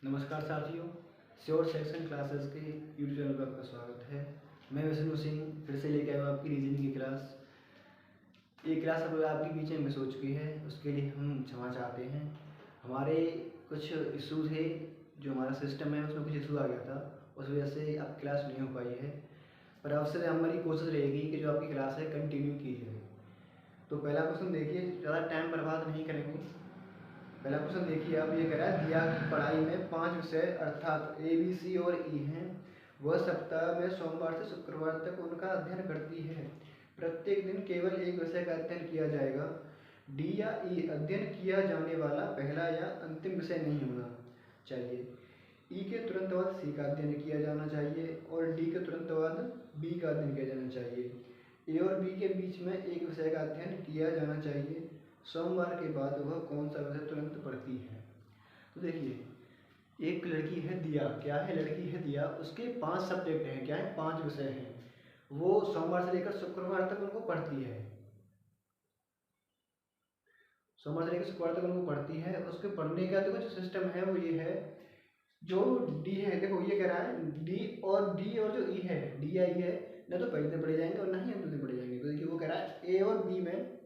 नमस्कार साथियों, sure section classes के यूट्यूब चैनल पर आपका स्वागत है। मैं विष्णु सिंह फिर से लेकर आया हूँ आपकी रीजनिंग की क्लास। ये क्लास अब आपके बीच में मिस हो चुकी है, उसके लिए हम क्षमा चाहते हैं। हमारे कुछ इशू थे, जो हमारा सिस्टम है उसमें कुछ इशू आ गया था, उस वजह से अब क्लास नहीं हो पाई है। पर अब से हमारी कोशिश रहेगी कि जो आपकी क्लास है कंटिन्यू की जाए। तो पहला क्वेश्चन देखिए, ज़्यादा टाइम बर्बाद नहीं करेंगे। पहला क्वेश्चन देखिए, आप ये कह रहा है दिया की पढ़ाई में 5 विषय अर्थात ए बी सी और ई हैं। वह सप्ताह में सोमवार से शुक्रवार तक उनका अध्ययन करती है। प्रत्येक दिन केवल एक विषय का अध्ययन किया जाएगा। डी या ई अध्ययन किया जाने वाला पहला या अंतिम विषय नहीं होना चाहिए। ई के तुरंत बाद सी का अध्ययन किया जाना चाहिए और डी के तुरंत बाद बी का अध्ययन किया जाना चाहिए। ए और बी के बीच में एक विषय का अध्ययन किया जाना चाहिए। सोमवार के बाद वह कौन सा विषय तुरंत पढ़ती है? तो देखिए, एक लड़की है दिया, क्या है? लड़की है दिया, उसके 5 सब्जेक्ट हैं, क्या है? 5 विषय हैं। वो सोमवार से लेकर शुक्रवार तक उनको पढ़ती है। सोमवार से लेकर शुक्रवार तक उनको पढ़ती है। उसके पढ़ने का देखो जो सिस्टम है वो ये है, जो डी है, देखो ये कह रहा है डी और जो ई है, डी या ई है, ना तो पहले दिन पढ़े जाएंगे और ना ही अंतिम दिन पढ़े जाएंगे। तो देखिए वो कह रहा है ए और बी में,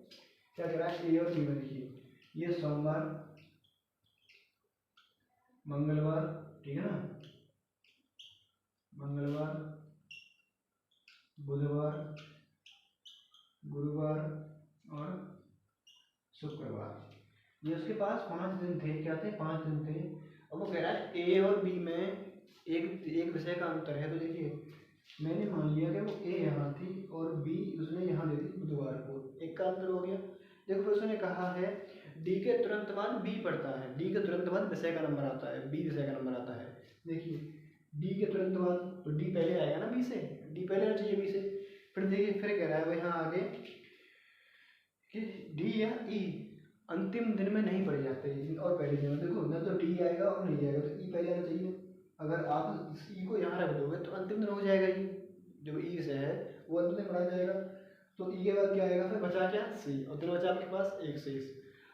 क्या कह रहा है? ए और बी में देखिए, ये सोमवार, मंगलवार, ठीक है ना, मंगलवार, बुधवार, गुरुवार और शुक्रवार, ये उसके पास 5 दिन थे। क्या थे? 5 दिन थे। अब वो कह रहा है ए और बी में एक विषय का अंतर है। तो देखिए, मैंने मान लिया कि वो ए यहाँ थी और बी उसने यहाँ दे दी बुधवार को, एक का अंतर हो गया। देखो फिर उसने कहा है डी के तुरंत बाद बी पढ़ता है। डी के तुरंत बाद विषय का नंबर आता है, बी विषय का नंबर आता है। देखिए डी के तुरंत बाद, तो डी पहले आएगा ना बी से, डी पहले आना चाहिए बी से। फिर देखिए फिर कह रहा है वो यहाँ आगे कि डी या ई अंतिम दिन में नहीं पढ़े जाते और पहले दिन में। देखो ना तो डी आएगा और नहीं आएगा, तो ई पहले आना चाहिए। अगर आप इस ई को यहाँ रख दोगे तो अंतिम दिन हो जाएगा। ये जो ई से है वो अंतिम दिन पढ़ा जाएगा। तो ई के बाद क्या आएगा? फिर बचा क्या? सी, और दिन बचा आपके पास एक शेष।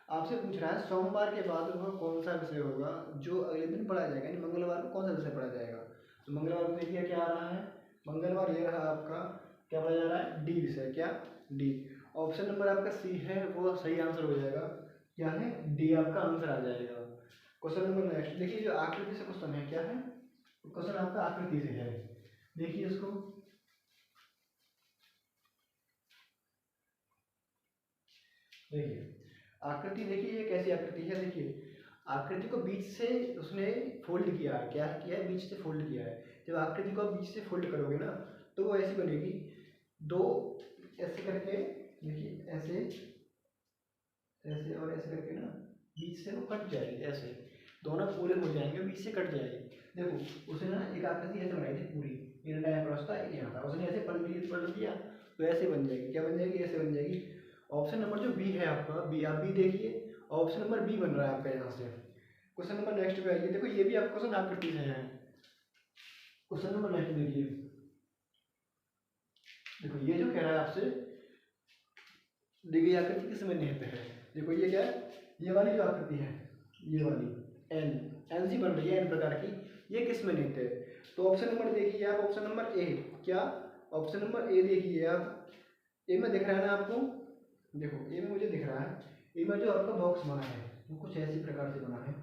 आपसे पूछ रहा है सोमवार के बाद वह कौन सा विषय होगा जो अगले दिन पढ़ा जाएगा, यानी मंगलवार को कौन सा विषय पढ़ा जाएगा। तो मंगलवार को देखिए क्या आ रहा है, मंगलवार ये रहा आपका, क्या पढ़ा जा रहा है? डी विषय, क्या? डी। ऑप्शन नंबर आपका सी है वो सही आंसर हो जाएगा। क्या है? डी आपका आंसर आ जाएगा। क्वेश्चन नंबर नेक्स्ट देखिए, जो आकृति से क्वेश्चन है, क्या है क्वेश्चन आपका? आकृति से है। देखिए इसको, देखिए आकृति, देखिए ये कैसी आकृति है। देखिए आकृति को बीच से उसने फोल्ड किया है। क्या किया है? बीच से फोल्ड किया है। जब आकृति को बीच से फोल्ड करोगे ना तो वो ऐसी बनेगी, दो ऐसे करके, देखिए ऐसे ऐसे और ऐसे करके ना बीच से वो कट जाएगी, ऐसे दोनों पूरे हो जाएंगे, बीच से कट जाएगी। देखो उसने ना एक आकृति ऐसे बनाई थी पूरी, ये डाया क्रॉस था, ये यहाँ था, उसने ऐसे पलट दिया तो ऐसे बन जाएगी। क्या बन जाएगी? ऐसे बन जाएगी। ऑप्शन नंबर जो बी है आपका, बी, आप बी देखिए, ऑप्शन नंबर बी बन रहा है आपका यहाँ से। क्वेश्चन नंबर नेक्स्ट पे आइए, देखो ये भी आपका क्वेश्चन आकृति से है। क्वेश्चन नंबर नेक्स्ट देखिए, देखो ये जो कह रहा है आपसे, देखिए आकृति किस में निहित है। देखो ये क्या है? ये वाली जो आकृति है, ये वाली एन, एन सी बन रही है एन प्रकार की, ये किस में निहित है? तो ऑप्शन नंबर देखिए आप, ऑप्शन नंबर ए, क्या? ऑप्शन नंबर ए देखिए आप, ए में दिख रहा है ना आपको, देखो ए में मुझे दिख रहा है, ए में जो आपका बॉक्स बना है वो कुछ ऐसी प्रकार से बना है,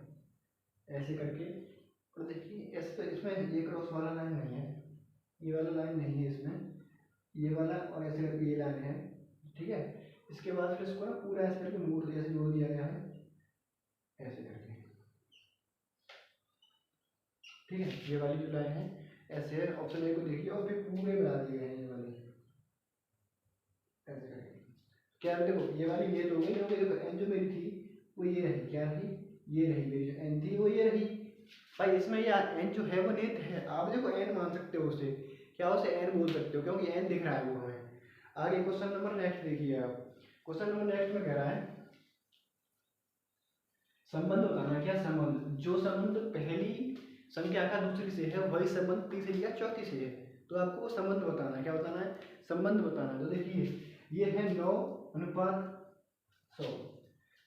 ऐसे करके। और देखिए ऐसे, तो इसमें ये क्रॉस वाला लाइन नहीं है, ये वाला लाइन नहीं है इसमें, ये वाला और ऐसे करके ये लाइन है, ठीक है। इसके बाद फिर इसको ना पूरा ऐसे करके मोड़ दिया, ऐसे जोड़ दिया गया है ऐसे करके, ठीक है। ये वाली जो लाइन है ऐसे है। ऑप्शन ए को देखिए, और फिर पूरे बना दिए हैं ये वाली ऐसे करके। क्या देखो ये वाली ये हो गई, देखो एन जो मेरी थी वो ये रही, क्या थी? ये रही मेरी जो एन थी वो ये रही। भाई इसमें ये एन जो है वो निहित है, आप देखो एन मान सकते हो उसे, क्या उसे एन बोल सकते हो, क्योंकि एन दिख रहा है वो हमें। आगे क्वेश्चन नंबर नेक्स्ट देखिए आप, क्वेश्चन नंबर नेक्स्ट में कह रहा है संबंध बताना। क्या संबंध? जो संबंध पहली संख्या का दूसरी से है वही संबंध तीसरी या चौथी से है। तो आपको वो संबंध बताना है। क्या बताना है? संबंध बताना है। तो देखिए ये है 9:100,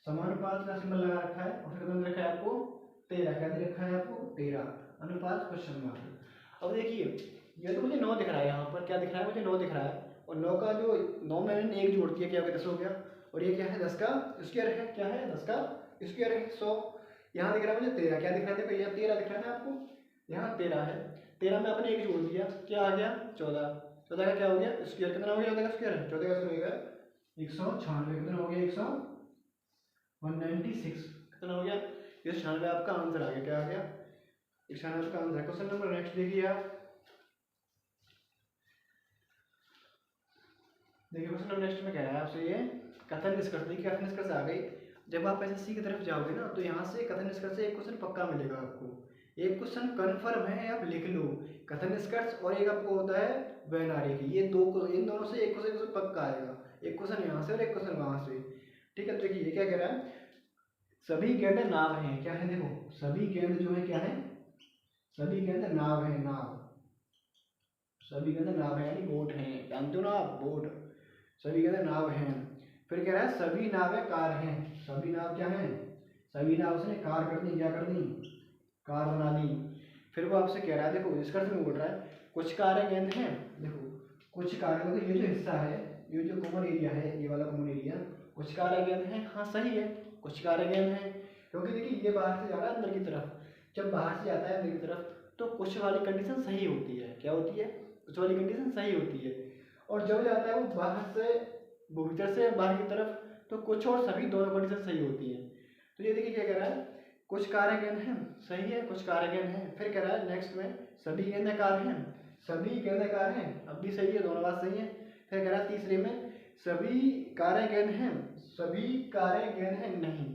समानुपात का सिंबल लगा रखा है और फिर बंद रखा है आपको 13 क्या दे रखा है आपको 13 अनुपात क्वेश्चन मार्क। अब देखिए ये तो मुझे 9 दिख रहा है, यहाँ पर क्या दिख रहा है मुझे 9 दिख रहा है, और 9 का जो 9 मैंने 1 जोड़ दिया क्या हो गया 10 हो गया, और ये क्या है 10 का स्क्वायर है, क्या है 10 का स्क्वायर है 100। यहाँ दिख रहा है मुझे 13 क्या दिख रहा है, देखो ये 13 दिख रहा है आपको, यहाँ 13 है, 13 में आपने 1 जोड़ दिया क्या आ गया 14, 14 का क्या हो गया स्क्वायर, कितना हो गया 14 का स्क्वायर, 14 का स्क्वायर हो गया 196, कितना हो गया 196, कितना हो गया 196 आपका आंसर आ गया, क्या आ गया 196 का आंसर। क्वेश्चन नंबर नेक्स्ट देखिए आप, देखिए क्वेश्चन नंबर नेक्स्ट में कह रहा है आपसे ये कथन निष्कर्ष, देखिए कथन निष्कर्ष आ गई। जब आप एसएससी की तरफ जाओगे ना तो यहाँ से कथन निष्कर्ष से एक क्वेश्चन पक्का मिलेगा आपको, एक क्वेश्चन कन्फर्म है आप लिख लो, कथन निष्कर्ष और एक आपको होता है वैनारिक, ये दो इन दोनों से एक क्वेश्चन पक्का आएगा, एक क्वेश्चन यहाँ से और एक क्वेश्चन वहाँ से। ठीक है, तो देखिए ये क्या कह रहा है, सभी गेंद नाव हैं, क्या है देखो सभी गेंद जो है क्या है, सभी गेंद नाव है, नाव, सभी गेंद नाव है यानी बोट है, जानते हो ना आप बोट, सभी गेंद नाव हैं। फिर कह रहा है सभी नावें कार हैं, सभी नाव क्या हैं, सभी नाव उसने कार कर दी, क्या कर दी कार बना दी। फिर वो आपसे कह रहा है देखो निष्कर्ष में बोल रहा है कुछ कारें गेंद हैं, देखो कुछ कारें मतलब ये जो हिस्सा है, ये जो कॉमन एरिया है, ये वाला कॉमन एरिया, कुछ कारें गेंद हैं, हाँ सही है कुछ कारें गेंद हैं, क्योंकि देखिए ये बाहर से जा रहा है अंदर की तरफ, जब बाहर से जाता है अंदर की तरफ तो कुछ वाली कंडीशन सही होती है, क्या होती है कुछ वाली कंडीशन सही होती है, और जब जाता है वो बाहर से भीतर से बाहर की तरफ तो कुछ और सभी दोनों कंडीशन सही होती है। तो ये देखिए क्या कह रहा है कुछ कारें गेंद हैं, सही है कुछ कारें गेंद हैं। फिर कह रहा है नेक्स्ट में सभी गेंदें कार हैं, सभी गेंदें कार हैं, अब भी सही है दोनों बात सही है। फिर कह रहा है तीसरे में सभी कारें गेंद हैं, सभी कारें गेंद हैं नहीं,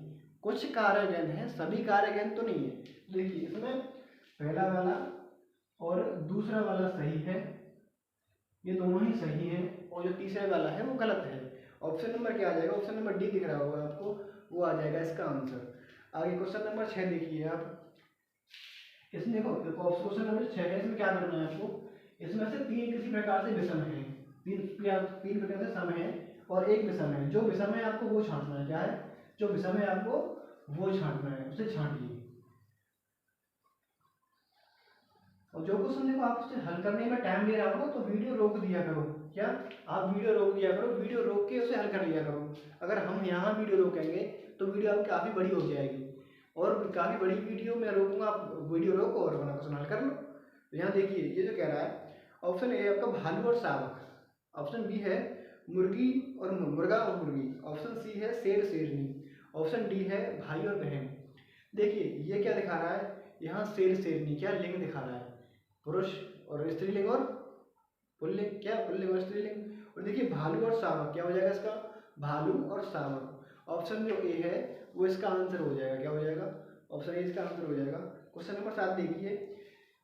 कुछ कारें गेंद हैं, सभी कारें गेंद तो नहीं है। देखिए इसमें पहला वाला और दूसरा वाला सही है, ये दोनों ही सही है, और जो तीसरे वाला है वो गलत है। ऑप्शन नंबर क्या आ जाएगा, ऑप्शन नंबर डी दिख रहा होगा आपको, वो आ जाएगा इसका आंसर। आगे क्वेश्चन नंबर 6 देखिए आप, इसमें देखो क्वेश्चन नंबर 6 है, इसमें क्या करना है आपको, इसमें से तीन किसी प्रकार से विषम है, तीन प्रकार से सम है और एक विषम है, जो विषम है आपको वो छांटना है, क्या है जो विषम है आपको वो छांटना है, उसे छांटिए। और जो क्वेश्चन देखो आप उसे हल करने में टाइम ले रहा होगा तो वीडियो रोक दिया करो, क्या आप वीडियो रोक दिया करो, वीडियो रोक के उसे हल कर लिया करो। अगर हम यहाँ वीडियो रोकेंगे तो वीडियो आपकी काफ़ी बड़ी हो जाएगी, और काफ़ी बड़ी वीडियो मैं रोकूंगा, आप वीडियो रोको और अपना क्वेश्चन हल कर लो। तो यहाँ देखिए ये जो कह रहा है ऑप्शन ए आपका भालू और शावक, ऑप्शन बी है मुर्गी और मुर्गा और मुर्गी, ऑप्शन सी है शेर शेरनी, ऑप्शन डी है भाई और बहन। देखिए ये क्या दिखा रहा है, यहाँ शेर शेरनी क्या लिंग दिखा रहा है, पुरुष और स्त्रीलिंग और पुल्लिंग, क्या पुल्लिंग और स्त्रीलिंग। और देखिए भालू और शावक क्या हो जाएगा इसका, भालू और शावक, ऑप्शन जो ए है वो इसका आंसर हो जाएगा, क्या हो जाएगा ऑप्शन ए इसका आंसर हो जाएगा। क्वेश्चन नंबर 7 देखिए,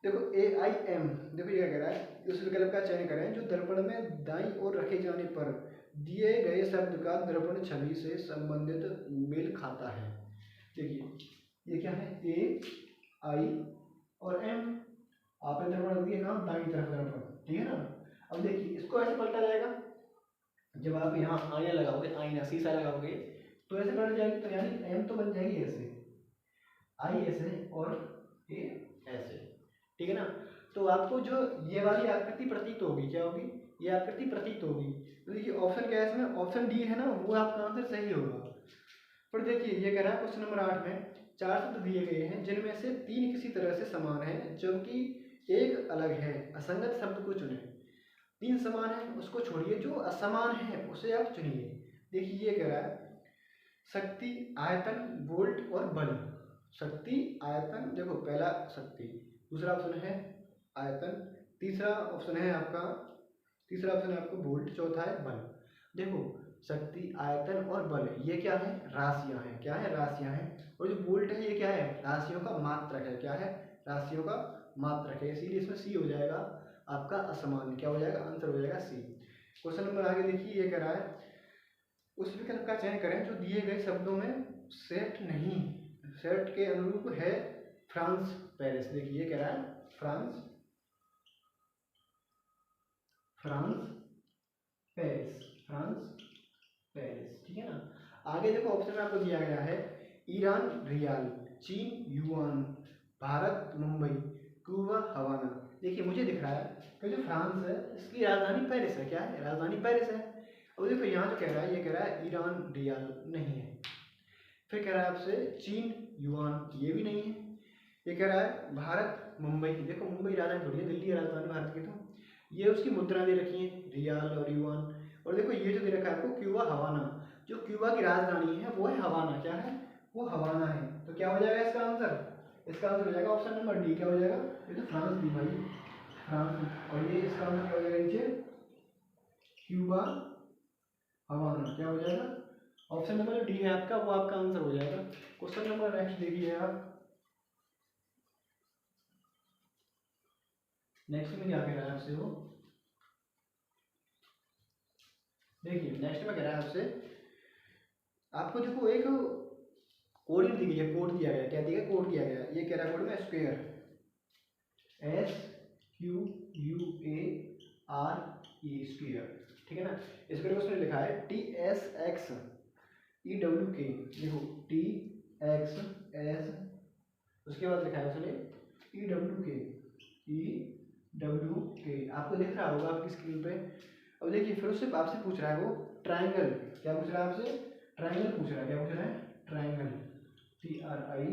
देखो AIM, देखो ये क्या कह रहा है, उस विकल्प का चयन करें जो दर्पण में दाईं ओर रखे जाने पर दिए गए शब्द का दर्पण छवि से संबंधित मेल खाता है। देखिए ये क्या है AI और M, आपने दर्पण रख दिया कहाँ दाईं तरफ दर्पण, ठीक है ना। अब देखिए इसको ऐसे पलटा जाएगा, जब आप यहाँ आईना लगाओगे, आईना शीशा लगाओगे तो ऐसे पलट जाएगी, तो यानी M तो बन जाएगी ऐसे, I ऐसे और A ऐसे, ठीक है ना। तो आपको जो ये वाली आकृति प्रतीत होगी, क्या होगी ये आकृति प्रतीत होगी। तो देखिए ऑप्शन क्या है इसमें, ऑप्शन डी है ना, वो आपका आंसर सही होगा। पर देखिए ये कह रहा है क्वेश्चन नंबर 8 में 4 शब्द दिए गए हैं जिनमें से 3 किसी तरह से समान है जबकि एक अलग है, असंगत शब्द को चुनें। 3 समान है उसको छोड़िए, जो असमान है उसे आप चुनिए। देखिए ये कह रहा है शक्ति, आयतन, वोल्ट और बल। शक्ति, आयतन, देखो पहला शक्ति, दूसरा ऑप्शन है आयतन, तीसरा ऑप्शन है आपका वोल्ट, चौथा है बल। देखो शक्ति, आयतन और बल ये क्या है, राशियां हैं, क्या है राशियां हैं, और जो वोल्ट है ये क्या है, राशियों का मात्रक है, क्या है राशियों का मात्रक है, इसीलिए इसमें सी हो जाएगा आपका असमान, क्या हो जाएगा आंसर हो जाएगा सी। क्वेश्चन नंबर आगे देखिए ये कह रहा है उस विकल्प का चयन करें जो दिए गए शब्दों में सेट नहीं, सेट के अनुरूप है फ्रांस, पेरिस। देखिए ये कह रहा है फ्रांस, पेरिस, ठीक है ना। आगे देखो ऑप्शन में आपको दिया गया है ईरान रियाल, चीन युआन, भारत मुंबई, क्यूबा हवाना। देखिए मुझे दिख रहा है कि जो फ्रांस है इसकी राजधानी पेरिस है। क्या है? राजधानी पेरिस है। अब देखो यहाँ जो कह रहा है, ये कह रहा है ईरान रियाल, नहीं है। फिर कह रहा है आपसे चीन युआन, ये भी नहीं है। ये कह रहा है भारत मुंबई, देखो मुंबई राजधानी थोड़ी है, दिल्ली है राजधानी भारत की। तो ये उसकी मुद्रा दे रखी है, रियाल और युआन। और देखो ये जो दे रखा है आपको क्यूबा हवाना, जो क्यूबा की राजधानी है वो है हवाना। क्या है? वो हवाना है। तो क्या हो जाएगा इसका आंसर? इसका आंसर हो जाएगा ऑप्शन नंबर डी। क्या हो जाएगा? ये तो फ्रांस दी भाई, फ्रांस। और ये इसका आंसर क्या हो जाएगा नीचे? क्यूबा हवाना। क्या हो जाएगा? ऑप्शन नंबर जो डी है आपका, वो आपका आंसर हो जाएगा। क्वेश्चन नंबर नेक्स्ट देखिए आप। नेक्स्ट में क्या कह रहा है आपसे वो, देखिए नेक्स्ट में कह रहा है आपसे, आपको देखो एक कोड दी गई है, कोड दिया गया। क्या दिया गया? कोड दिया गया। ये कह रहा है कोड में स्क्वायर, SQUARE, ठीक है ना। स्क्वायर को उसने लिखा है TSXEWK। देखो TXS, उसके बाद लिखा है उसने EWK। आपको दिख रहा होगा आपकी स्क्रीन पे। अब देखिए फिर उससे आपसे पूछ रहा है वो ट्राइंगल। क्या पूछ रहा है आपसे? ट्राइंगल पूछ रहा है। क्या पूछ रहा है? Triangle, TRI।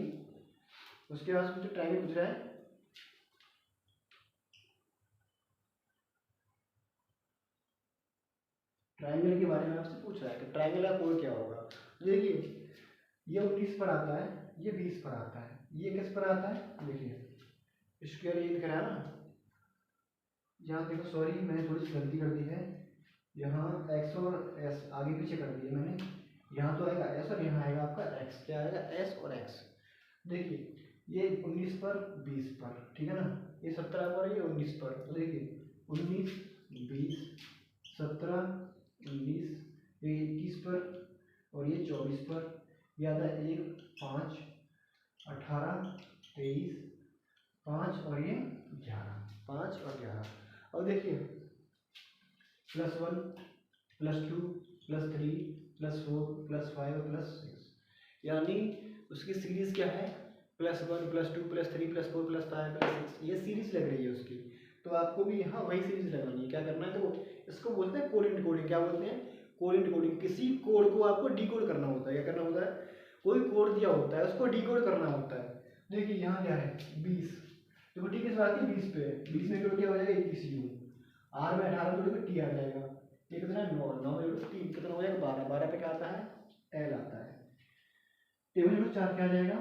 उसके बाद मुझे ट्राइंगल पूछ रहा है, ट्राइंगल के बारे में आपसे पूछ रहा है कि ट्राइंगल का कोड क्या होगा। देखिए ये 19 पर आता है, ये 20 पर आता है, ये किस पर आता है? देखिए स्क्वायर ये दिख रहा है ना, यहाँ देखो, सॉरी मैंने थोड़ी सी गलती कर दी है। यहाँ x और s आगे पीछे कर दिए मैंने। यहाँ तो आएगा s और यहाँ आएगा आपका x। क्या आएगा? s और x। देखिए ये 19 पर 20 पर, ठीक है ना। ये 17 पर, ये 19 पर। तो देखिए 19 20 17 19, ये 21 पर और ये 24 पर। ये आता है 1 5 18 23 5 और ये 11, 5 और 11। और देखिए +1 +2 +3 +4 +5 +6, यानी उसकी सीरीज क्या है? +1 +2 +3 +4 +5 +6, ये सीरीज लग रही है उसकी। तो आपको भी यहाँ वही सीरीज लगानी है। क्या करना है? तो इसको बोलते हैं कोड कोडिंग। क्या बोलते हैं? Code coding. किसी कोड को आपको डिकोड करना होता है। क्या करना होता है? कोई कोड दिया होता है, उसको डिकोड करना होता है। देखिए यहाँ क्या है? 20। देखो टी किस बात की? 20 पे। 20 में क्या हो जाएगा? 21U। R में 18 जोड़े पे T आ जाएगा। ये कितना? 9। 9 में जोड़े 3 कितना हो जाएगा? 12। 12 पे क्या आता है? L आता है। टेबल जोड़ 4 क्या आ जाएगा?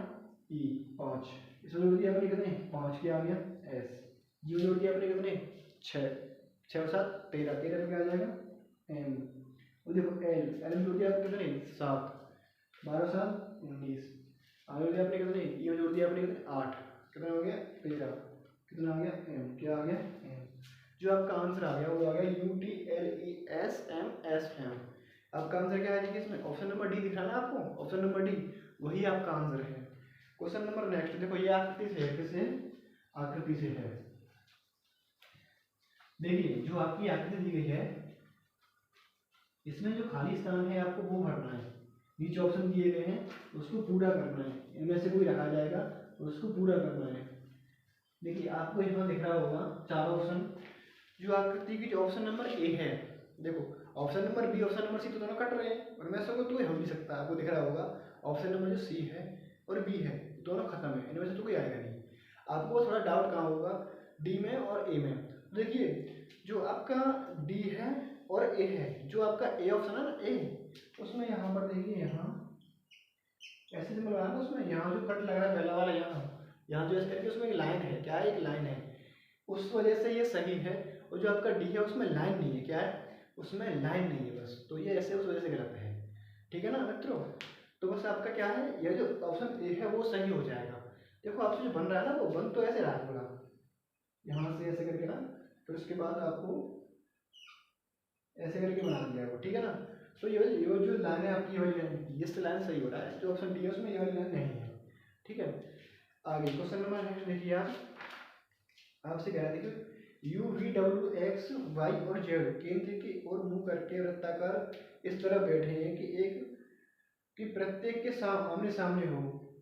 E 5। इसमें जोड़ दिया अपने कितने? 5 क्या आ गया? S। जीरो जोड़ दिया अपने कितने? 6। 6 और 7 13। 13 पे क्या आ जाएगा? M। और देखो L में जोड़ दिया आपने कितने? 7। 12 7 19। आगे जोड़ दिया आपने कितने? E में जोड़ दिया आपने कितने? 8। कितना हो गया? 13। कितना आ गया? M। क्या आ गया? M। जो आपका आंसर आ गया वो आ गया UTLESMSM। आपका आंसर क्या है? देखिए इसमें ऑप्शन नंबर डी दिख रहा है ना आपको, ऑप्शन नंबर डी, वही आपका आंसर है। क्वेश्चन नंबर नेक्स्ट देखो, ये आकृति से है, किससे? आकृति से है। देखिए जो आपकी आकृति दी गई है, इसमें जो खाली स्थान है आपको वो भरना है। नीचे ऑप्शन दिए गए हैं उसको पूरा करना है, इनमें से कोई रखा जाएगा और उसको पूरा करना है। देखिए आपको यहाँ दिख रहा होगा 4 ऑप्शन। जो आकृति की जो ऑप्शन नंबर ए है, देखो option number B option number C तो दोनों कट रहे हैं, उनमें से कोई हो नहीं सकता। आपको दिख रहा होगा ऑप्शन नंबर जो सी है और बी है दोनों खत्म है, इनमें से तो कोई आएगा नहीं। आपको थोड़ा डाउट कहाँ होगा? डी में और ए में। देखिए जो आपका डी है और ए है, जो आपका ए ऑप्शन है ना ए, उसमें यहाँ पर देखिए, यहाँ ऐसे सिंबल बना ना, उसमें यहाँ जो कट लग रहा है पहला वाला, यहाँ जो ऐसे करके उसमें एक लाइन है। क्या है? एक लाइन है, उस वजह से ये सही है। और जो आपका डी है उसमें लाइन नहीं है। क्या है? उसमें लाइन नहीं है बस, तो ये ऐसे उस वजह से गलत है। ठीक है ना मित्रों? तो बस आपका क्या है, ये जो ऑप्शन ए है वो सही हो जाएगा। देखो आपसे जो बन रहा है ना, वो बन तो ऐसे रहा है पूरा, यहाँ से ऐसे करके ना, फिर उसके बाद आपको ऐसे करके बना दिया है वो। ठीक है ना? तो ये जो लाइन है आपकी, वाली लाइन, ये लाइन सही हो रहा है। जो ऑप्शन डी है उसमें ये वाली लाइन नहीं है। ठीक है, आगे क्वेश्चन नंबर नेक्स्ट देखिए आप। आपसे कह रहा है देखिए, U V W X Y और जेड केंद्र की ओर मुंह करके वृत्ताकार इस तरह बैठे हैं कि एक कि प्रत्येक के आमने सामने हो,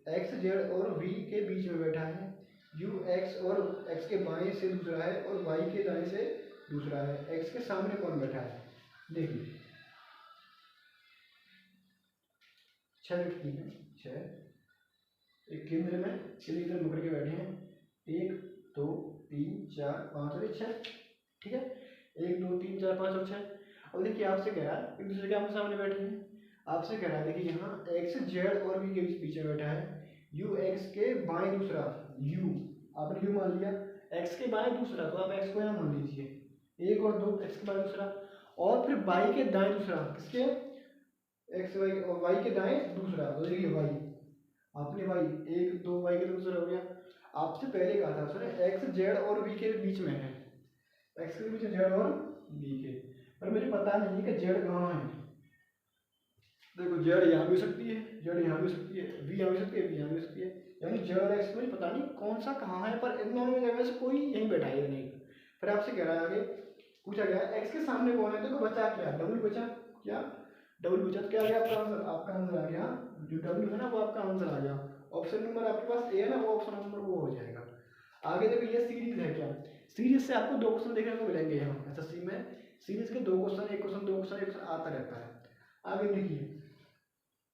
एक्स जेड और वी के बीच में बैठा है, यू एक्स और एक्स के बाएं से दूसरा है और वाई के दाएं से दूसरा है। एक्स के सामने कौन बैठा है? देखिए 6 व्यक्ति हैं, 6 एक केंद्र में सिलेंडर मुकर के बैठे हैं, 1 2 3 4 5 और 6, ठीक है, 1 2 3 4 5 और 6। अब देखिए आपसे कह रहा है एक दूसरे के आमने सामने बैठे हैं, आपसे कह रहा है देखिए यहाँ एक्स जेड और वी के बीच में बैठा है, यू एक्स के बाएं दूसरा, यू आपने यू मान लिया, एक्स के बाएं दूसरा, तो आप एक्स को यहाँ मान लीजिए, 1 और 2 एक्स के बाएं दूसरा, और फिर वाई के दाएं दूसरा, किसके? एक्स वाई और वाई के दाएं दूसरा, तो देखिए वाई, आपने वाई 1 2 वाई के दूसरा हो गया। आपसे पहले कहा था उसने एक्स जेड और वी के बीच में है, एक्स के बीच में जेड और वी के, पर मुझे पता नहीं कि जेड कहाँ है। देखो जेड यहाँ भी हो सकती है, जेड यहाँ भी हो सकती है, वी यहाँ भी हो सकती है, वी यहाँ भी हो सकती है, यानी जेड और एक्स मुझे पता नहीं कौन सा कहाँ है, पर इन दोनों में से कोई यहीं बैठा है नहीं। फिर आपसे कह रहा है आगे, पूछा गया एक्स के सामने कौन है, देखो बचा क्या, डब्ल्यू बचा, क्या डब्ल्यू बचा, तो क्या आ गया आपका आंसर? आपका आंसर आ गया जो डब्ल्यू है ना वो आपका आंसर आ गया। ऑप्शन नंबर आपके पास ए है ना, वो ऑप्शन नंबर वो हो जाएगा। आगे देखो ये सीरीज है, क्या सीरीज से आपको 2 क्वेश्चन देखने को मिलेंगे यहाँ एसएससी में, सीरीज के 2 क्वेश्चन, एक क्वेश्चन 2 क्वेश्चन एक आता रहता है। आगे देखिए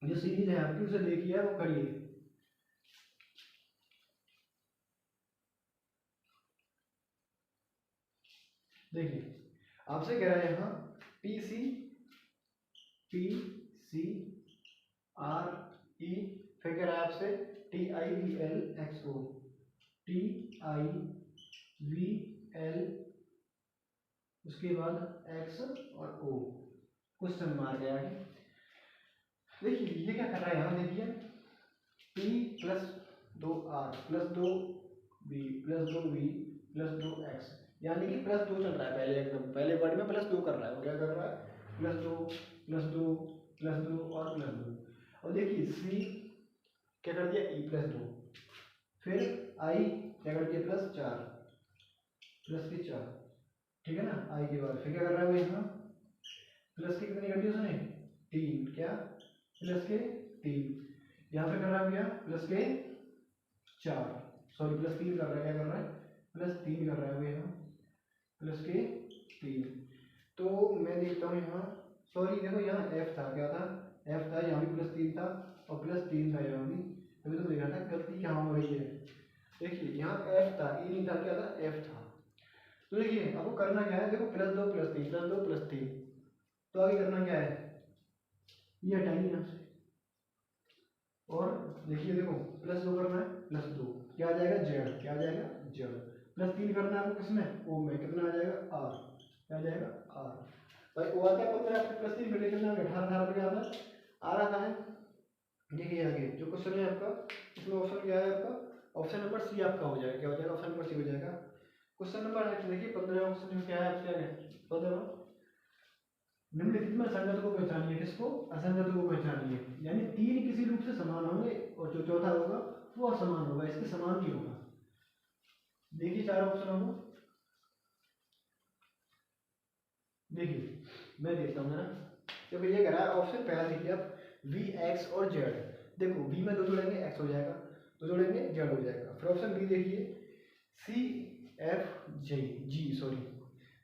जो सीरीज है आपकी उसे देखिए वो करिए, देखिए आपसे कह रहा है यहाँ पी सी आर ई, फिर कह रहा है आपसे T I V L X O, T I V L, उसके बाद एक्स और ओ, क्वेश्चन मार गया है। देखिए ये क्या कर रहा है यहाँ, देखिए P plus 2 R plus 2 B plus 2 V plus 2 X, यानी कि प्लस 2 चल रहा है, पहले एकदम पहले वर्ड में प्लस 2 कर रहा है, वो क्या कर रहा है प्लस 2 प्लस 2 प्लस 2 और प्लस 2। और देखिए सी क्या कर दिया ई प्लस 2, फिर आई क्या कर दिया प्लस 4 प्लस के 4, ठीक है ना। आई के बाद फिर क्या कर रहा है वो यहाँ प्लस के कितने कर दिए उसने 3, क्या प्लस के 3, यहाँ पे कर रहा है भैया प्लस के 4, सॉरी प्लस 3 कर रहा है, क्या कर रहा है प्लस 3 कर रहा है भैया प्लस के 3। तो मैं देखता हूँ यहाँ, सॉरी देखो यहाँ एफ था, क्या था एफ था, यहाँ भी प्लस 3 था और प्लस 3 था यहाँ भी, अभी तो देख रहा था गलती कहाँ हो रही है। देखिए यहाँ एफ था, ई नहीं था, क्या था एफ था। तो देखिए आपको करना क्या है, देखो प्लस 2 प्लस 3 प्लस 2 प्लस 3, तो आगे करना क्या है, ये हटाइए यहाँ से, और देखिए देखो प्लस 2 करना है प्लस 2, क्या आ जाएगा जेड, क्या आ जाएगा जेड, प्लस 3 करना है आपको किसमें ओ में, कितना आ जाएगा आर, क्या आ जाएगा आर, भाई ओ आता है 15, आपको प्लस 3 करके कितना 18 रुपये आता है, आ रहा है। देखिए आगे जो क्वेश्चन है आपका, इसमें ऑप्शन क्या है आपका, ऑप्शन नंबर सी आपका हो जाएगा, क्या हो जाएगा ऑप्शन नंबर सी हो जाएगा। क्वेश्चन नंबर नेक्स्ट देखिए 15 क्वेश्चन में क्या है आपके आगे 15, निम्नलिखित में असंगत को पहचानिए, किसको असंगत को पहचानिए, यानी 3 किसी रूप से समान होंगे और जो चौथा होगा वो असमान होगा, इसके समान नहीं होगा। देखिए 4 ऑप्शनों को, देखिए मैं देखता हूँ ना, देखो ये कह रहा है ऑप्शन पहला देखिए आप वी एक्स और जेड, देखो वी में 2 जोड़ेंगे एक्स हो जाएगा, 2 जोड़ेंगे जेड हो जाएगा। फिर ऑप्शन बी देखिए सी एफ जी जी, सॉरी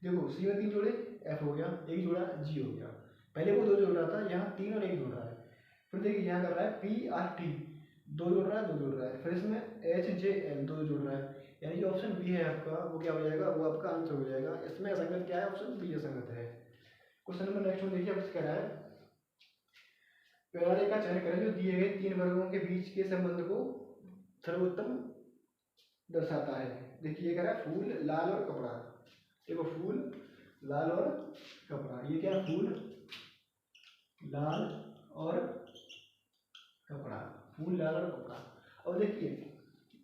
देखो सी में 3 जोड़े एफ हो गया, 1 जोड़ा जी हो गया, पहले वो 2 जोड़ रहा था, यहाँ 3 और 1 जोड़ रहा है। फिर देखिए यहाँ कर रहा है पी आर टी, 2 जोड़ रहा है 2 जोड़ रहा है, फिर इसमें एच जे एल 2 जोड़ रहा है, यानी जो ऑप्शन बी है आपका वो क्या हो जाएगा, वो आपका आंसर हो जाएगा। इसमें असंगत क्या है, ऑप्शन बी असंगत है। क्वेश्चन नंबर नेक्स्ट में देखिए आपसे कह रहा है पैरारे का चयन करें जो दिए गए 3 वर्गों के बीच के संबंध को सर्वोत्तम दर्शाता है। देखिए ये कह रहा है फूल लाल और कपड़ा, देखो फूल लाल और कपड़ा, ये क्या फूल लाल और कपड़ा, फूल लाल और कपड़ा। और देखिए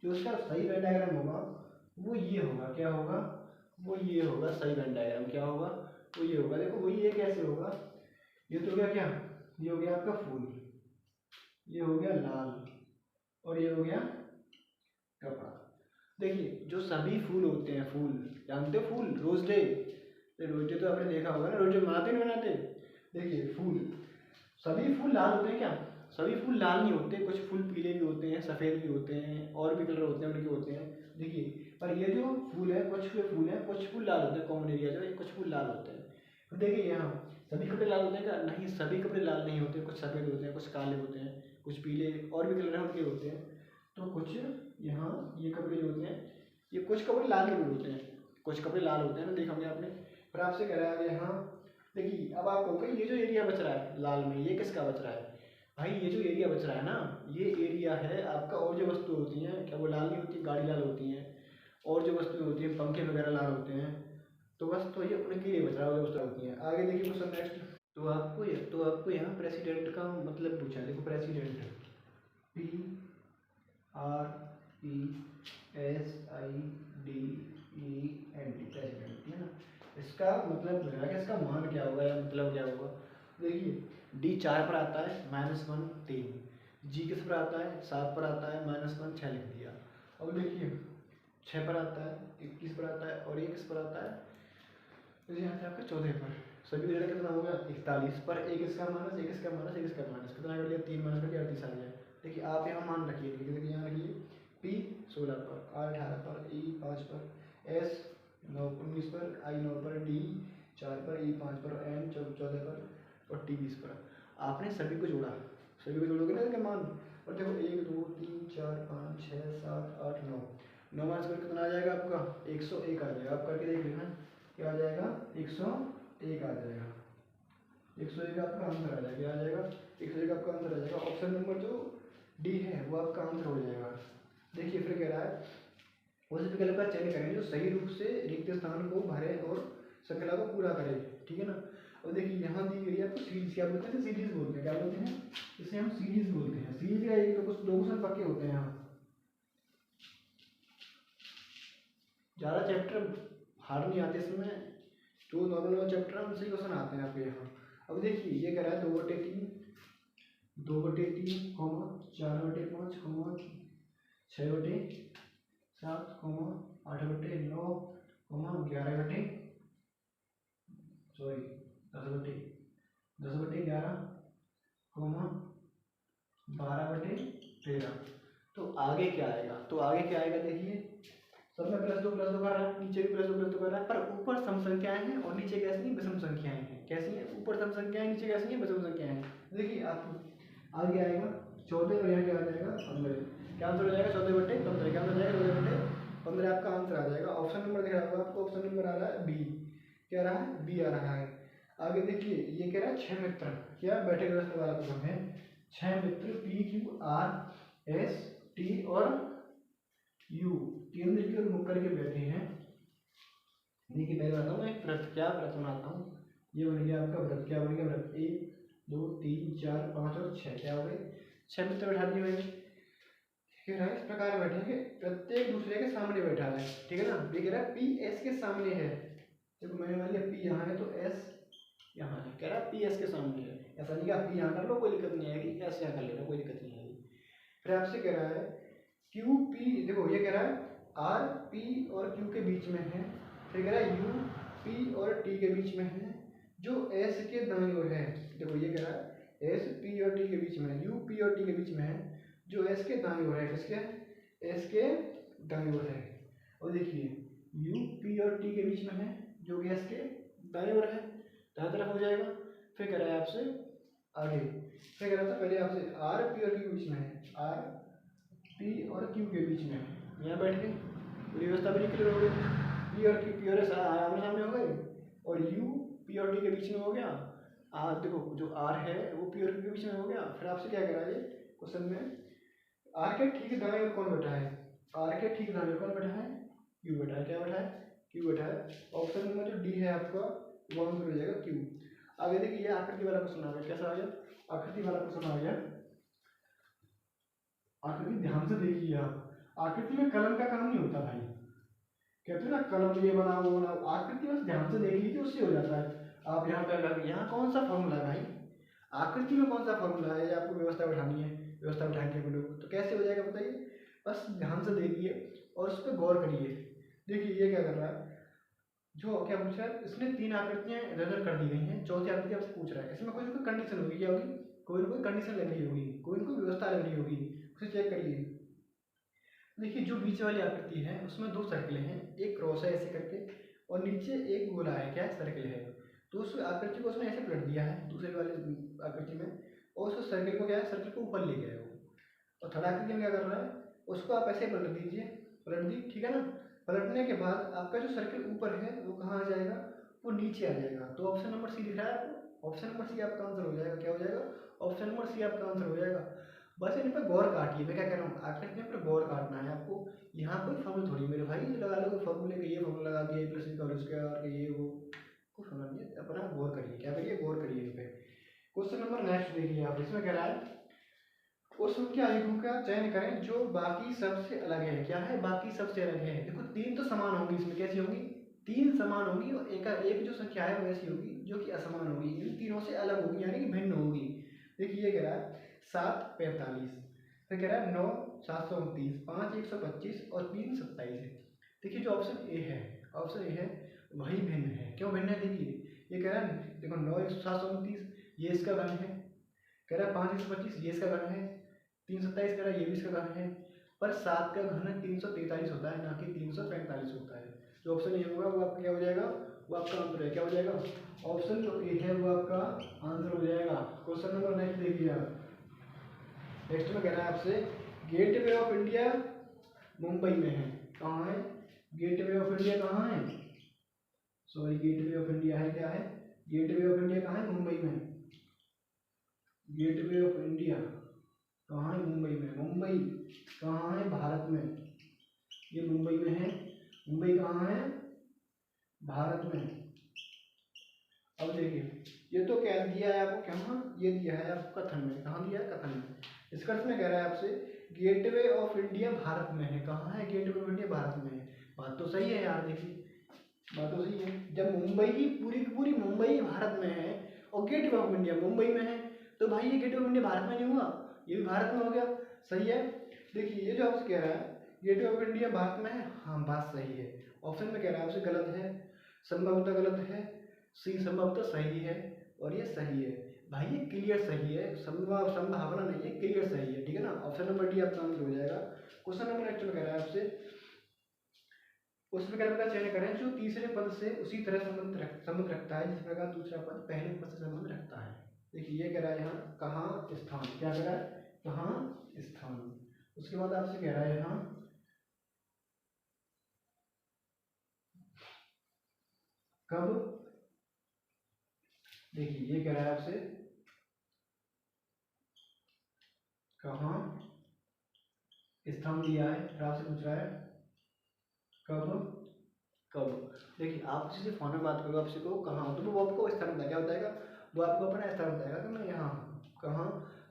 जो उसका सही वेन डायग्राम होगा वो ये होगा, क्या होगा वो ये होगा, सही वेन डायग्राम क्या होगा वो ये होगा। देखो वही ये कैसे होगा, ये तो हो गया क्या, ये हो गया आपका फूल, ये हो गया लाल और ये हो गया कपड़ा। देखिए जो सभी फूल होते हैं, फूल जानते हो फूल रोज डे, रोज डे तो आपने देखा होगा ना, रोज डे मनाते नहीं मनाते। देखिए फूल सभी फूल लाल होते हैं क्या, सभी फूल लाल नहीं होते, कुछ फूल पीले भी होते हैं, सफ़ेद भी होते हैं, और भी कलर होते हैं उनके होते हैं। देखिए पर ये जो फूल है, कुछ फूल हैं, कुछ फूल लाल होते हैं, कॉमन एरिया जो है, कुछ फूल लाल होते हैं। तो देखिए यहाँ सभी कपड़े लाल होते हैं क्या? नहीं, सभी कपड़े लाल नहीं होते, कुछ सफ़ेद होते हैं, कुछ काले होते हैं, कुछ पीले और भी कलर उनके होते हैं। तो कुछ यहाँ ये कपड़े जो होते हैं, ये कुछ कपड़े लाल भी होते हैं, कुछ कपड़े लाल होते हैं ना, देखा होंगे आपने। फिर आपसे कह रहा है यहाँ देखिए, अब आप कहोगे ये जो एरिया बच रहा है लाल में, ये किसका बच रहा है? भाई ये जो एरिया बच रहा है ना, ये एरिया है आपका। और जो वस्तु होती हैं क्या वो लाल नहीं होती? गाड़ी लाल होती हैं, और जो वस्तुएं होती हैं, पंखे वगैरह लाल होते हैं। तो बस तो ये उनके लिए बच रहा है, वो जो वस्तुएं होती हैं। आगे देखिए क्वेश्चन नेक्स्ट। तो आपको यहाँ प्रेसिडेंट का मतलब पूछा है। देखो प्रेसिडेंट, PRESIDENT, प्रेसिडेंट है ना। इसका मतलब जो है कि इसका मान क्या होगा या मतलब क्या होगा? देखिए D 4 पर आता है, -1 3, G किस पर आता है? 7 पर आता है, -1 6 लिख दिया। अब देखिए 6 पर आता है, 21 पर आता है, और ये किस पर आता है? तो यहाँ से आपका 14 पर। सभी जगह कितना होगा? 41 पर। एक इसका माइनस, एक इसका माइनस, एक इसका माइनस, कितना कर लिया? 3 माइनस करके 38 आ गया। देखिए आप यहाँ मान रखिए, देखिए यहाँ रखिए P 16 पर, R 18 पर, E 5 पर, S 19 पर, I 9 पर, D 4 पर, E 5 पर, N 14 पर, और T 20 पर। आपने सभी को जोड़ा, सभी को जोड़ोगे ना इनके मान। और देखो 1 2 3 4 5 6 7 8 9, 9 माइनस करके कितना आ जाएगा आपका? 101 आ जाएगा। आप करके देख लेना क्या आ जाएगा? 101 आ जाएगा। 101 आपका आंसर आ जाएगा। आ जाएगा 101 आपका आंसर आ जाएगा। ऑप्शन नंबर जो डी है वो आपका आंसर हो जाएगा। देखिए फिर कह रहा है उस विकल्प का चयन करें जो सही रूप से रिक्त स्थान को भरे और श्रृंखला को पूरा करे। ठीक है ना। और देखिए यहाँ दी गई है आपको सीरीज, क्या बोलते हैं? सीरीज बोलते हैं। क्या बोलते हैं? इसे हम सीरीज बोलते हैं। सीरीज का एक तो कुछ दो क्वेश्चन पक्के होते हैं यहाँ, ज़्यादा चैप्टर हार्ड नहीं आते इसमें, जो नॉर्मल चैप्टर है उनसे क्वेश्चन आते हैं आपके यहाँ। अब देखिए ये कह रहा है 2/3, 2/3, 4/5, 6/7, 8/9, 11/, सॉरी 10/11, 12/13। तो आगे क्या आएगा? तो आगे क्या आएगा? देखिए सब में +2 +2 कर रहा है, नीचे भी +2 +2 कर रहा है, पर ऊपर सम संख्याएं हैं और नीचे कैसी हैं? विषम संख्याएं हैं। कैसी हैं? ऊपर सम संख्याएं, नीचे कैसी हैं? विषम संख्याएं हैं। देखिए आप आगे आएगा 14 और यहाँ क्या आ जाएगा? 15। क्या आंसर हो जाएगा? 14/15। क्या आंसर हो जाएगा? 14/15 आपका आंसर आ जाएगा। ऑप्शन नंबर दिख रहा होगा आपको, ऑप्शन नंबर आ रहा है बी। क्या आ रहा है? बी आ रहा है। आगे देखिए ये कह रहा है 6 मित्र, क्या बैठे व्यवस्था वाला क्वेश्चन है। 6 मित्र PQRST और U केंद्र की ओर मुख करके बैठे हैं। देखिए पहले बताता हूँ एक व्रत, क्या व्रत बनाता हूँ। ये बन गया आपका व्रत। क्या बन गया? व्रत 1 2 3 4 5 और 6। क्या हो गए? 6 मित्र बैठा दिए हुए। ठीक है, इस प्रकार बैठे हैं प्रत्येक दूसरे के सामने बैठा है। ठीक है ना। ये कह रहा है P S के सामने है। देखो मैंने मान लिया P यहाँ है तो S यहाँ है। कह रहा है P S के सामने है। ऐसा नहीं कि आप P यहाँ कर लो, कोई दिक्कत नहीं आएगी, S यहाँ कर लेना, कोई दिक्कत नहीं आएगी। फिर आपसे कह रहा है QP, देखो ये कह रहा है R P और Q के बीच में है। फिर कह रहा है U P और T के बीच में है जो S के दाईं ओर है। देखो ये कह रहा है S P और T के बीच में है, U P और T के बीच में है जो S के दाईं ओर है। किसके? S के दाईं ओर है। और देखिए U P और T के बीच में है जो कि S के दाईं ओर है, दाईं तरफ हो जाएगा। फिर कह रहा है आपसे आगे, फिर कह रहा था पहले आपसे R P और Q के बीच में है, R P और Q के बीच में है। यहाँ बैठ गए, पूरी व्यवस्था भी क्लियर हो गई। P और Q, P और S आमने सामने हो गए, और U P और T के बीच में हो गया। देखो जो R है वो P और Q के बीच में हो गया। फिर आपसे क्या कह रहा है क्वेश्चन में, R के ठीक दाएं ओर कौन बैठा है? R के ठीक दाएं ओर कौन बैठा है? Q बैठा है। क्या बैठा है? Q बैठा है। ऑप्शन नंबर जो D है आपका वो आंसर हो जाएगा Q। आगे देखिए ये आकृति वाला क्वेश्चन आ गया। कैसा आ गया? आकृति वाला क्वेश्चन आ गया। आकृति ध्यान से देखिए आप, आकृति में कलम का काम नहीं होता भाई। कहते हैं ना कलम ये बनाओ वो बनाओ, आकृति बस ध्यान से देख लीजिए उससे हो जाता है। आप यहाँ पे अगर यहाँ कौन सा फॉर्मूला है भाई? आकृति में कौन सा फॉर्मूला है? आपको व्यवस्था बैठानी है, व्यवस्था बैठा के बोलो तो कैसे हो जाएगा बताइए? बस ध्यान से देखिए और उस पर गौर करिए। देखिए ये क्या कर रहा है, जो क्या पूछ रहा है, इसने 3 आकृतियां इधर उधर कर दी गई हैं, चौथी आकृति आपसे पूछ रहा है, इसमें कोई कंडीशन होगी। क्या होगी? कोई ना कोई कंडीशन लग रही होगी, कोई ना कोई व्यवस्था लग रही होगी, उसे चेक करिए। देखिए जो बीच वाली आकृति है उसमें दो सर्कल हैं, एक क्रॉस है ऐसे करके और नीचे एक गोला है, क्या है, सर्कल है। तो उस आकृति को उसने ऐसे पलट दिया है दूसरे वाले आकृति में, और उसको सर्कल को क्या है, सर्कल को ऊपर ले गया है वो। और थर्ड आकृति में क्या कर रहा है, उसको आप ऐसे पलट दीजिए, पलट दी, ठीक है ना। पलटने के बाद आपका जो सर्कल ऊपर है वो कहाँ आ जाएगा, वो नीचे आ जाएगा। तो ऑप्शन नंबर सी दिख रहा है आपको, ऑप्शन नंबर सी आपका आंसर हो जाएगा। क्या हो जाएगा, ऑप्शन नंबर सी आपका आंसर हो जाएगा। बस इन पर गौर काटिए, मैं क्या कह रहा हूँ, आकृति पर गौर काटना है आपको। यहाँ कोई फॉर्मूला थोड़ी मेरे भाई लगा लो, फॉर्मूले का ये फॉर्मूला लगा दिया प्लस बी का होल स्क्वायर और ये वो, कुछ होना नहीं है, अपना गौर करिए, क्या करिए, गौर करिए इन पे। क्वेश्चन नंबर नेक्स्ट देखिए आप, इसमें कह रहा है उस मुख्य आयुधों का चयन करें जो बाकी सबसे अलग है। क्या है, बाकी सबसे अलग है। देखो तीन तो समान होंगी, इसमें कैसी होंगी, तीन समान होंगी और एक जो संख्या है वो ऐसी होगी जो कि असमान होगी, इन तीनों से अलग होगी यानी कि भिन्न होगी। देखिए ये कह रहा है 7 45, फिर कह रहा है 9 729, 5 125 और 3 27 है। देखिए जो ऑप्शन ए है, ऑप्शन ए है वही भिन्न है। क्यों भिन्न है, देखिए ये कह रहा है, देखो 9 729 ये इसका घन है, कह रहा है 5 125 ये इसका घन है, 3 27 कह रहा है ये भी इसका घन है, पर 7 का घन 343 होता है, ना कि 345 होता है। जो ऑप्शन ए होगा वो आपका क्या हो जाएगा, वो आपका आंसर है। क्या हो जाएगा, ऑप्शन जो ए है वो आपका आंसर हो जाएगा। क्वेश्चन नंबर नेक्स्ट देखिए आप, नेक्स्ट में कह रहा है आपसे गेटवे ऑफ इंडिया मुंबई में है। कहाँ है, गेटवे ऑफ इंडिया कहाँ है, सॉरी गेटवे ऑफ इंडिया है, क्या है, गेटवे ऑफ इंडिया कहाँ है, मुंबई में। गेटवे ऑफ इंडिया कहाँ है, मुंबई में। मुंबई कहाँ है, भारत में। ये मुंबई में है, मुंबई कहाँ है, भारत में। अब देखिए ये तो क्या दिया है आपको, कहाँ, ये दिया है आपको कथन में, कहाँ दिया है, कथन में। इसका अर्थ में कह रहा है आपसे गेटवे ऑफ इंडिया भारत में है। कहाँ है, गेटवे ऑफ इंडिया भारत में है। बात तो सही है यार, देखिए बात तो सही है। जब मुंबई की पूरी मुंबई भारत में है और गेटवे ऑफ इंडिया मुंबई में है, तो भाई ये गेटवे ऑफ इंडिया भारत में नहीं हुआ, ये भी भारत में हो गया, सही है। देखिए ये जो आपसे कह रहा है गेटवे ऑफ इंडिया भारत में है, हाँ बात सही है। ऑप्शन में कह रहा है आपसे गलत है, संभवतः गलत है, सी संभवतः सही है और ये सही है। भाई ये क्लियर सही है, संभावना नहीं है, क्लियर सही है, ठीक है ना। ऑप्शन नंबर डी आपका आंसर हो जाएगा। क्वेश्चन नंबर नेक्स्ट में कह रहा है आपसे उस विकल्प का चयन करें जो तीसरे पद से उसी तरह संबंध रखता है जिस प्रकार दूसरा पद पहले पद से संबंध रखता है। देखिए ये कह रहा है यहाँ कहाँ स्थान, क्या कह रहा है, कहाँ स्थान। उसके बाद आपसे कह रहा है यहाँ कब। देखिए ये कह रहा है आपसे कहाँ स्थान दिया है, आपसे पूछ रहा है कब, कब। देखिए आप किसी से फोन में बात करो, आपसे कहो कहाँ, तो वो आपको स्थान बताएगा, क्या बताएगा, वो आपको अपना स्थान बताएगा कि मैं यहाँ हूँ। कहाँ,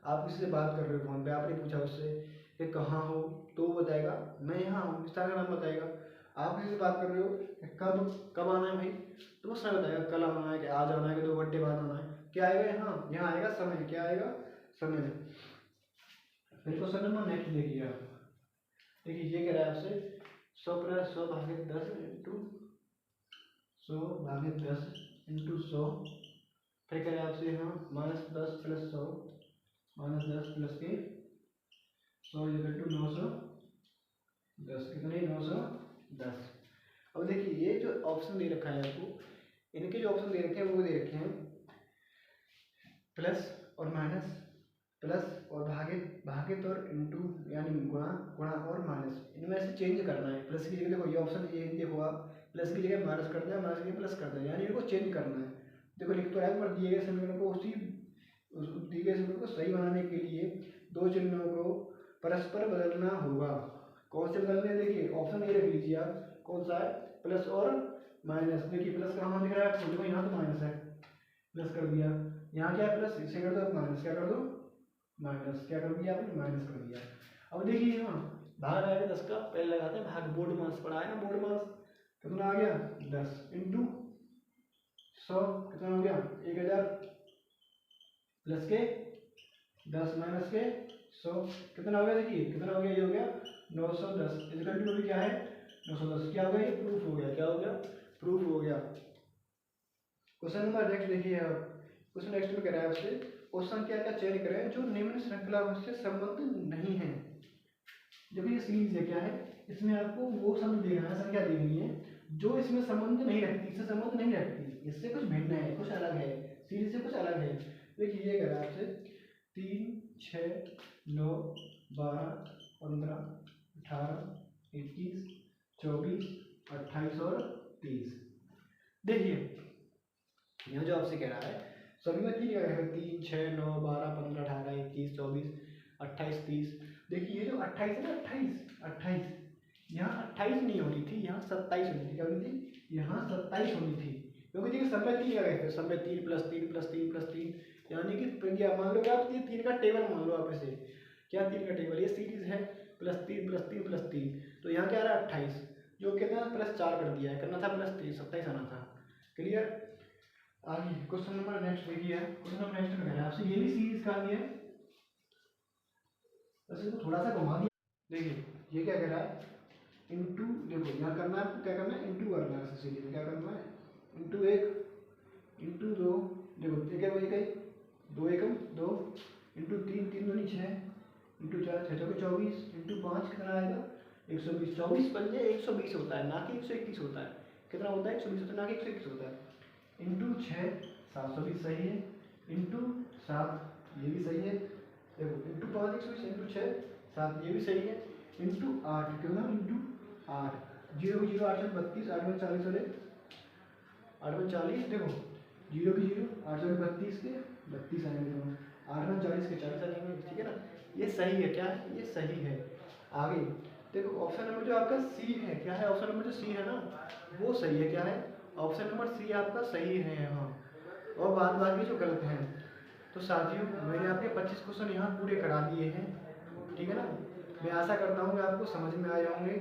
आप किसी से बात कर रहे हो फोन पे, आपने पूछा उससे कि कहाँ हो, तो वो बताएगा मैं यहाँ हूँ, स्थान का नाम बताएगा। आप किसी से बात कर रहे हो कब, कब आना है भाई, तो वो समय बताएगा, कल आना है कि आज आना है कि 2 घंटे बाद आना है। क्या आएगा यहाँ, यहाँ आएगा समय, क्या आएगा, समय। फिर क्वेश्चन नंबर नेक्स्ट देखिए आप, देखिए ये कह रहा है आपसे 100 + 100 भागित 10 इंटू 100 भागित 10 इंटू 100। फिर कह रहे हैं आपसे यहाँ -10 + 100 -10 + के 100 = 910, कितने 910। अब देखिए ये जो ऑप्शन दे रखा है आपको, इनके जो ऑप्शन दे रखे हैं वो दे रखे हैं प्लस और माइनस, प्लस और भागित और इंटू यानी गुणा, गुणा और माइनस, इनमें से चेंज करना है। प्लस की जगह देखो ये ऑप्शन ए देखो आप, प्लस की जगह माइनस कर दें, माइनस की जगह प्लस कर दें, यानी इनको चेंज करना है। देखो लिख तो है, पर दिए गए समीकरण को उसको दिए गए समीकरण को सही बनाने के लिए दो चिन्हों को परस्पर बदलना होगा। कौन से बदलने हैं, देखिए ऑप्शन ए रख लीजिए आप, कौन सा है, प्लस और माइनस। देखिए प्लस कहाँ दिख रहा है आपको, देखो यहाँ तो माइनस है, प्लस कर दिया, यहाँ क्या है प्लस, इसे कर दो माइनस, क्या कर दो माइनस, क्या कर दिया आपने, माइनस कर दिया। अब देखिए यहाँ भाग आएगा 10 का, पहले लगाते हैं भाग, बोर्ड मास पड़ा है ना, बोर्ड मास कितना आ गया 10 इंटू 100 कितना हो गया 1000 प्लस के 10 माइनस के 100 कितना हो गया, देखिए कितना हो गया, ये हो गया 910 इक्वल टू क्या है 910। क्या हो गया, ये प्रूफ हो गया, क्या हो गया, प्रूफ हो गया। क्वेश्चन नंबर नेक्स्ट देखिए आप, क्वेश्चन नेक्स्ट में कह रहा है आपसे उस संख्या का चयन करें जो निम्न श्रृंखला से संबंध नहीं है। देखो ये सीरीज है क्या है, इसमें आपको वो संख्या देना है, संख्या देनी है जो इसमें संबंध नहीं रखती, इससे संबंध नहीं रखती, इससे कुछ भिन्न है, कुछ अलग है, सीरीज से कुछ अलग है। देखिए ये करा आपसे 3, 6, 9, 12, 15, 18, 21, 24, 28 और 30। देखिए यहाँ जो आपसे कह रहा है सभी में 3 है, 3, 6, 9, 12, 15, 18, 21, 24, 28, 30। देखिए ये जो 28 है ना, 28 यहाँ 28 नहीं होनी थी, यहाँ 27 होनी थी। क्या होनी थी? यहाँ 27 होनी थी, क्योंकि देखिए सब में 3 आ गए थे, सब में 3 + 3 + 3 + 3, यानी कि क्या मान लो आप, ये 3 का टेबल मान लो आप इसे। क्या 3 का टेबल? ये सीरीज है +3 + 3 + 3, तो यहाँ क्या आ रहा है 28, जो कितना +4 कर दिया है, करना था +3, 27 आना था। क्लियर? आगे क्वेश्चन नंबर नेक्स्ट देखिए, क्वेश्चन नंबर नेक्स्ट में कह रहा है आपसे, ये भी सीरीज का है, बस इसको थोड़ा सा घुमा दिया। देखिए ये क्या कह रहा है, इनटू, देखो यहाँ करना है आपको, क्या करना है, इनटू करना है सीरीज में। क्या करना है? इनटू 1, इनटू 2, देखो ये क्या, 1 2 एकम 2, इनटू 3 3 दूनी 6, इनटू 4 6 चौके 24, इनटू 5 कितना आएगा 120। 24 पंजे 120 होता है, ना कि 121 होता है। कितना होता है? 120 होता है, ना कि 121 होता है। इंटू 6 720 सही है, इंटू 7 ये भी सही है। देखो इंटू 5 120, इंटू 6 7 ये भी सही है, इंटू 8 कितना, इंटू 8 0 की 0 8 से 32, 8 में 40 वाले 8 में 40, देखो 0 की 0 8 से 32 के 32 आएंगे, दोनों 8 में 40 के 40 आएंगे, ठीक है ना। ये सही है, क्या है? ये सही है। आगे देखो ऑप्शन नंबर जो आपका सी है, क्या है? ऑप्शन नंबर जो सी है ना, वो सही है। क्या है? ऑप्शन नंबर सी आपका सही है यहाँ, और बाद बाकी जो गलत हैं। तो साथियों मैंने आपके 25 क्वेश्चन यहाँ पूरे करा दिए हैं, ठीक है ना। मैं आशा करता हूँ कि आपको समझ में आए होंगे।